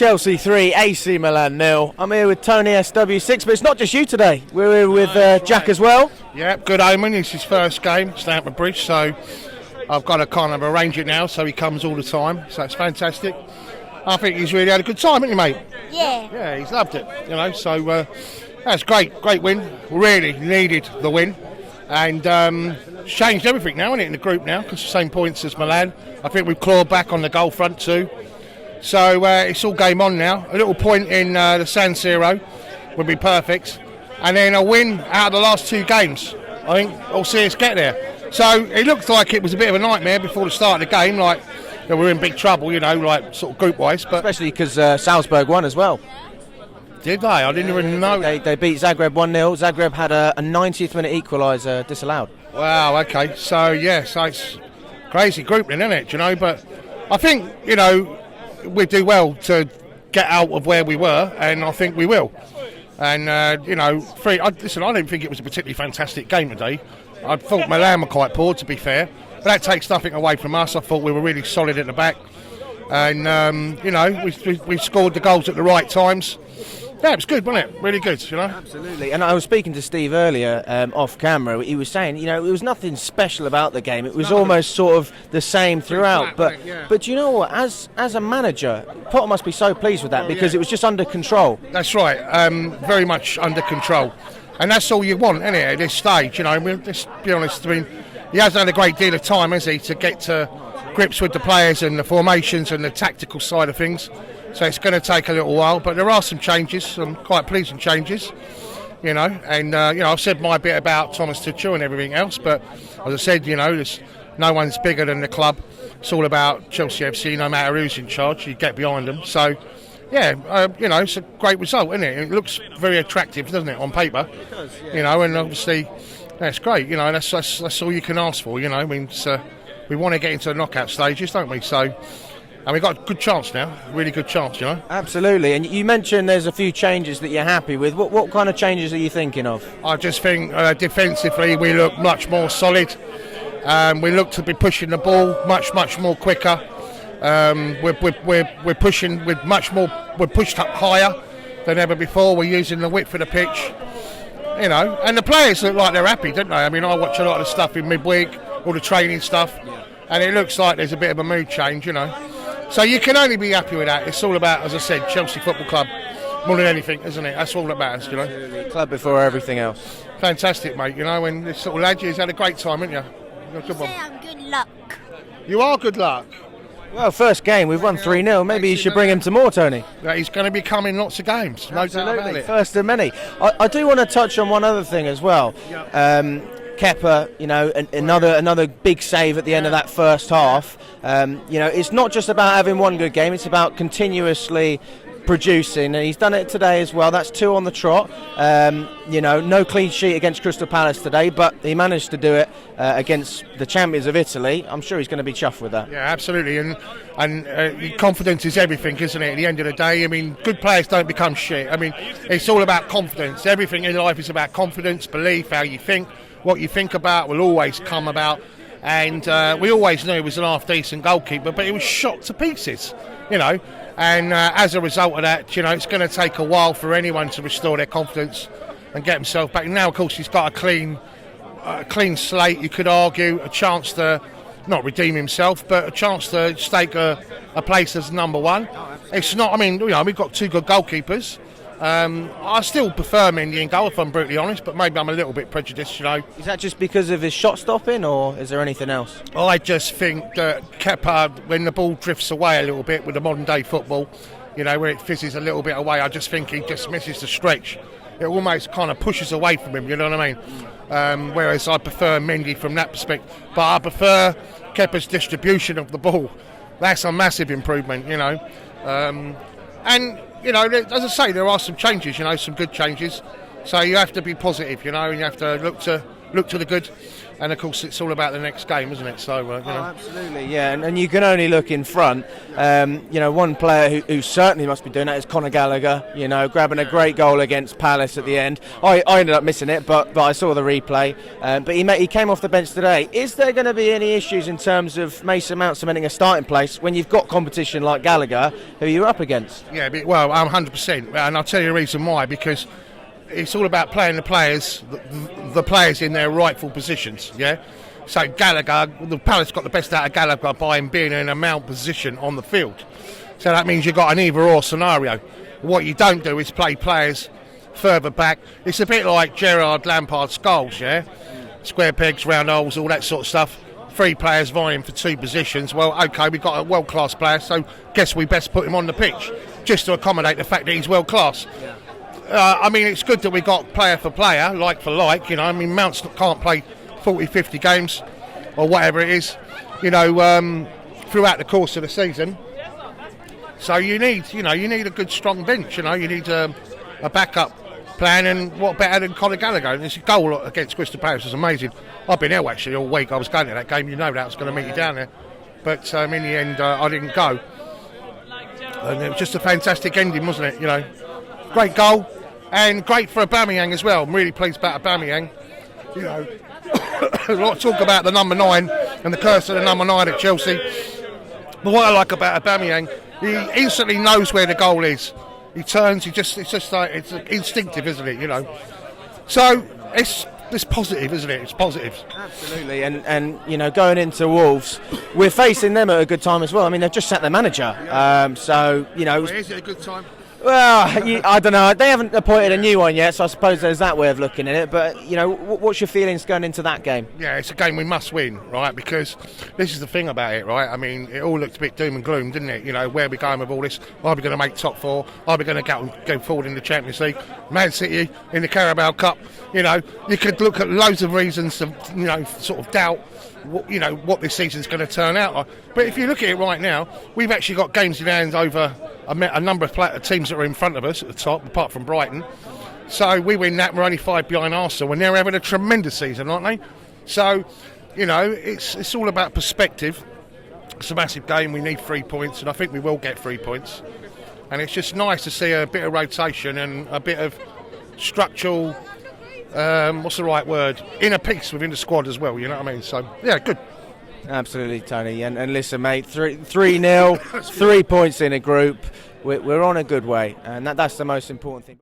Chelsea 3, AC Milan 0. I'm here with Tony SW6, but it's not just you today. We're here with Jack as well. Yeah, good omen. It's his first game, Stamford Bridge, so I've got to kind of arrange it now so he comes all the time. So it's fantastic. I think he's really had a good time, hasn't he, mate? Yeah. Yeah, he's loved it, you know, so that's great. Great win. Really needed the win. And it's changed everything now, isn't it, in the group now, because the same points as Milan. I think we've clawed back on the goal front too. So it's all game on now. A little point in the San Siro would be perfect. And then a win out of the last two games, I think, will see us get there. So it looked like it was a bit of a nightmare before the start of the game, like that we're in big trouble, you know, like sort of group-wise. But especially because Salzburg won as well. Did they? I didn't even know. They beat Zagreb 1-0. Zagreb had a 90th minute equaliser disallowed. Wow, okay. So, yeah, so it's crazy group then, isn't it, you know? But I think, you know, we do well to get out of where we were, and I think we will. And, you know, listen, I didn't think it was a particularly fantastic game today. I thought Milan were quite poor, to be fair. But that takes nothing away from us. I thought we were really solid at the back. And, you know, we scored the goals at the right times. Yeah, it was good, wasn't it? Really good, you know? Absolutely. And I was speaking to Steve earlier off camera. He was saying, you know, it was nothing special about the game. It was almost sort of the same throughout. But you know what? As a manager, Potter must be so pleased with that because it was just under control. That's right. Very much under control. And that's all you want, isn't it, at this stage? You know, let's be honest. I mean, he hasn't had a great deal of time, has he, to get to grips with the players and the formations and the tactical side of things. So it's going to take a little while, but there are some changes, some quite pleasing changes, you know. And you know, I've said my bit about Thomas Tuchel and everything else, but as I said, you know, no one's bigger than the club. It's all about Chelsea FC. No matter who's in charge, you get behind them. So, yeah, you know, it's a great result, isn't it? It looks very attractive, doesn't it, on paper? It does, yeah. You know, and obviously, that's great. You know, that's all you can ask for. You know, I mean, we want to get into the knockout stages, don't we? So. And we've got a good chance now, really good chance, you know. Absolutely. And you mentioned there's a few changes that you're happy with. What kind of changes are you thinking of? I just think defensively we look much more solid. We look to be pushing the ball much more quicker. We're pushing with much more. We're pushed up higher than ever before. We're using the width of the pitch, you know. And the players look like they're happy, don't they? I mean, I watch a lot of the stuff in midweek, all the training stuff, and it looks like there's a bit of a mood change, you know. So you can only be happy with that. It's all about, as I said, Chelsea Football Club, more than anything, isn't it? That's all that matters, you know. Absolutely. Club before everything else. Fantastic, mate. You know, and this sort of lad, he's had a great time, haven't you? You're a good one. Say I'm good luck. You are good luck. Well, first game, we've won 3-0. Maybe you should bring him to more, Tony. Yeah, he's going to be coming lots of games. No doubt about it. First of many. I do want to touch on one other thing as well. Kepa, you know, another big save at the end of that first half. You know, it's not just about having one good game, it's about continuously producing, and he's done it today as well. That's 2 on the trot. You know, no clean sheet against Crystal Palace today, but he managed to do it against the champions of Italy. I'm sure he's going to be chuffed with that. Yeah, absolutely, and confidence is everything, isn't it, at the end of the day? I mean, good players don't become shit. I mean, it's all about confidence. Everything in life is about confidence, belief, how you think. What you think about will always come about. And we always knew he was an half-decent goalkeeper, but he was shot to pieces, you know. And as a result of that, you know, it's going to take a while for anyone to restore their confidence and get himself back. Now, of course, he's got a clean slate, you could argue, a chance to not redeem himself, but a chance to stake a place as number one. It's not, I mean, you know, we've got 2 good goalkeepers. I still prefer Mendy in goal, if I'm brutally honest, but maybe I'm a little bit prejudiced, you know. Is that just because of his shot stopping, or is there anything else? I just think that Kepa, when the ball drifts away a little bit with the modern day football, you know, where it fizzes a little bit away, I just think he just misses the stretch. It almost kind of pushes away from him, you know what I mean? Whereas I prefer Mendy from that perspective, but I prefer Kepa's distribution of the ball. That's a massive improvement, you know. And you know, as I say, there are some changes, you know, some good changes. So you have to be positive, you know, and you have to look to look to the good, and of course it's all about the next game, isn't it? So you know. Absolutely, yeah, and you can only look in front. One player who certainly must be doing that is Conor Gallagher. Grabbing a great goal against Palace at the end. I ended up missing it, but I saw the replay. But he came off the bench today. Is there going to be any issues in terms of Mason Mount cementing a starting place when you've got competition like Gallagher, who you're up against? Yeah, well, I'm 100%, and I'll tell you the reason why. Because it's all about playing the players in their rightful positions. Yeah. So Gallagher, the Palace got the best out of Gallagher by him being in a Mount position on the field. So that means you've got an either-or scenario. What you don't do is play players further back. It's a bit like Gerrard Lampard's goals, yeah? Square pegs, round holes, all that sort of stuff. 3 players vying for 2 positions. Well, OK, we've got a world-class player, so guess we best put him on the pitch, just to accommodate the fact that he's world-class. Yeah. It's good that we got player for player, like for like. Mount can't play 40, 50 games or whatever it is, throughout the course of the season. So you need a good strong bench. You need a backup plan, and what better than Conor Gallagher? And this goal against Crystal Palace was amazing. I've been ill actually all week. I was going to that game. That I was going to meet you down there, but in the end I didn't go. And it was just a fantastic ending, wasn't it? Great goal. And great for Aubameyang as well. I'm really pleased about Aubameyang. A lot of talk about the number 9 and the curse of the number 9 at Chelsea. But what I like about Aubameyang, he instantly knows where the goal is. He turns. It's instinctive, isn't it? So it's positive, isn't it? It's positive. Absolutely. And going into Wolves, we're facing them at a good time as well. They've just sacked their manager. Is it a good time? Well, I don't know. They haven't appointed a new one yet, so I suppose there's that way of looking at it. But, what's your feelings going into that game? Yeah, it's a game we must win, right? Because this is the thing about it, right? It all looked a bit doom and gloom, didn't it? Where are we going with all this? Are we going to make top 4? Are we going to go forward in the Champions League? Man City in the Carabao Cup? You could look at loads of reasons to, sort of doubt what this season's going to turn out like. But if you look at it right now, we've actually got games in hand over a number of teams that are in front of us at the top, apart from Brighton. So we win that, we're only 5 behind Arsenal, and they're having a tremendous season, aren't they? So, it's all about perspective. It's a massive game, we need 3 points, and I think we will get 3 points. And it's just nice to see a bit of rotation and a bit of structural, what's the right word, inner peace within the squad as well, you know what I mean? So, yeah, good. Absolutely, Tony. And listen, mate, 3-0, 3 points in a group. We're on a good way, and that's the most important thing.